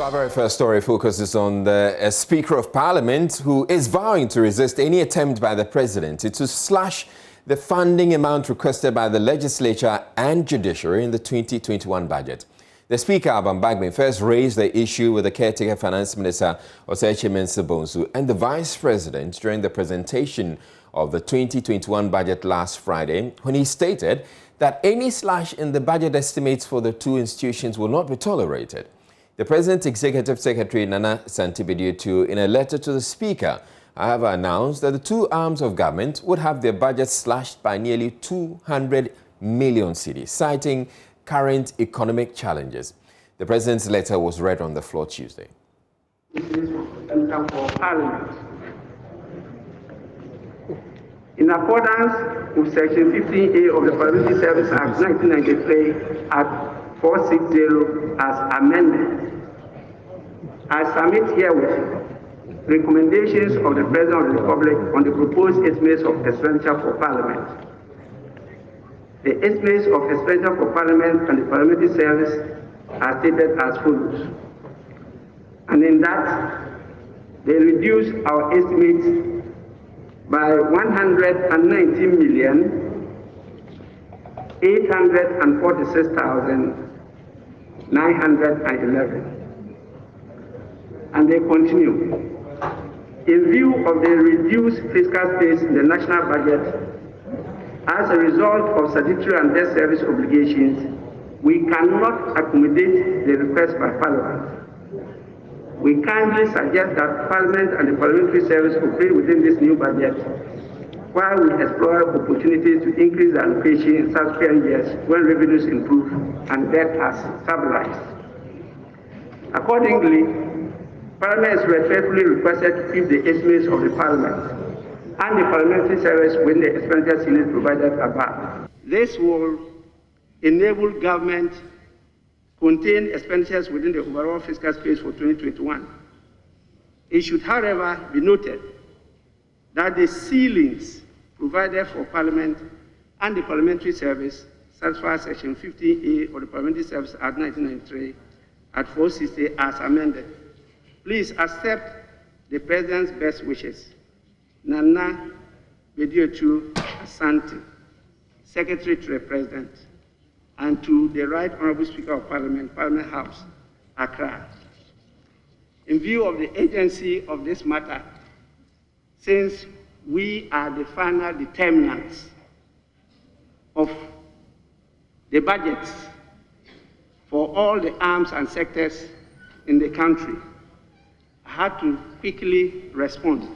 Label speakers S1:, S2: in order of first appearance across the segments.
S1: Our very first story focuses on the Speaker of Parliament who is vowing to resist any attempt by the President to slash the funding amount requested by the legislature and judiciary in the 2021 budget. The Speaker, Bagbin, first raised the issue with the caretaker Finance Minister, Osei and the Vice President during the presentation of the 2021 budget last Friday, when he stated that any slash in the budget estimates for the two institutions will not be tolerated. The President's Executive Secretary, Nana Santibediutu, in a letter to the Speaker, however, announced that the two arms of government would have their budgets slashed by nearly 200 million cedis, citing current economic challenges. The President's letter was read on the floor Tuesday.
S2: In accordance with Section 15A of the Parliamentary Service Act 1993 at 460 as amended, I submit herewith recommendations of the President of the Republic on the proposed estimates of expenditure for Parliament. The estimates of expenditure for Parliament and the Parliamentary Service are stated as follows. And in that, they reduce our estimates by 119,846,911. And they continue. In view of the reduced fiscal space in the national budget, as a result of statutory and debt service obligations, we cannot accommodate the request by Parliament. We kindly suggest that Parliament and the Parliamentary Service operate within this new budget while we explore opportunities to increase the allocation in subsequent years when revenues improve and debt has stabilized. Accordingly, Parliament is respectfully requested to keep the estimates of the Parliament and the Parliamentary Service within the expenditure ceiling provided above. This will enable government to contain expenditures within the overall fiscal space for 2021. It should, however, be noted that the ceilings provided for Parliament and the Parliamentary Service satisfy Section 15A of the Parliamentary Service Act 1993 at 460 as amended. Please accept the President's best wishes. Nana Santibediutu Asante, Secretary to the President, and to the Right Honorable Speaker of Parliament, Parliament House, Accra. In view of the agency of this matter, since we are the final determinants of the budgets for all the arms and sectors in the country, I had to quickly respond.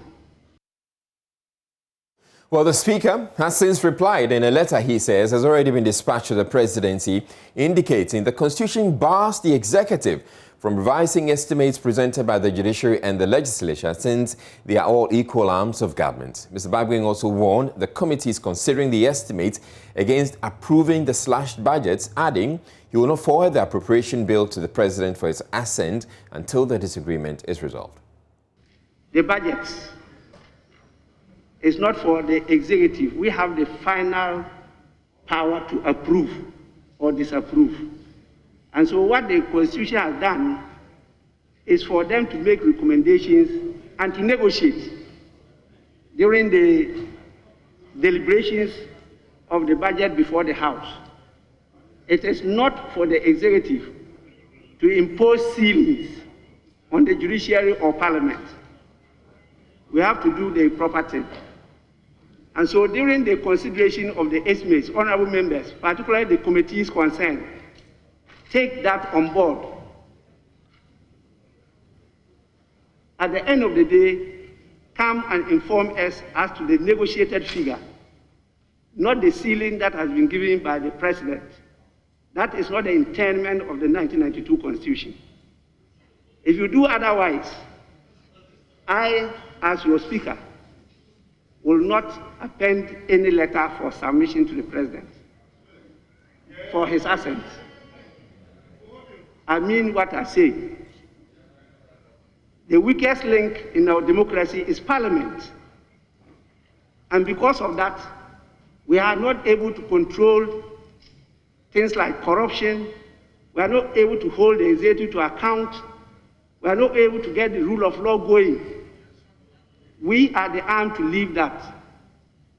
S1: Well, the Speaker has since replied in a letter he says has already been dispatched to the Presidency, indicating the Constitution bars the Executive from revising estimates presented by the Judiciary and the Legislature, since they are all equal arms of government. Mr. Bagbin also warned the committees considering the estimates against approving the slashed budgets, adding he will not forward the appropriation bill to the President for its assent until the disagreement is resolved.
S2: The budget is not for the executive. We have the final power to approve or disapprove. And so what the Constitution has done is for them to make recommendations and to negotiate during the deliberations of the budget before the House. It is not for the executive to impose ceilings on the judiciary or Parliament. We have to do the proper thing. And so during the consideration of the estimates, honorable members, particularly the committees concerned, take that on board. At the end of the day, come and inform us as to the negotiated figure, not the ceiling that has been given by the President. That is not the intent of the 1992 Constitution. If you do otherwise, I, as your Speaker, will not append any letter for submission to the President for his assent. I mean what I say. The weakest link in our democracy is Parliament. And because of that, we are not able to control things like corruption. We are not able to hold the executive to account we are not able to get the rule of law going. We are the arm to leave that.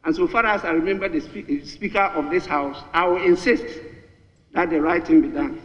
S2: And so far as I remember the Speaker of this House, I will insist that the right thing be done.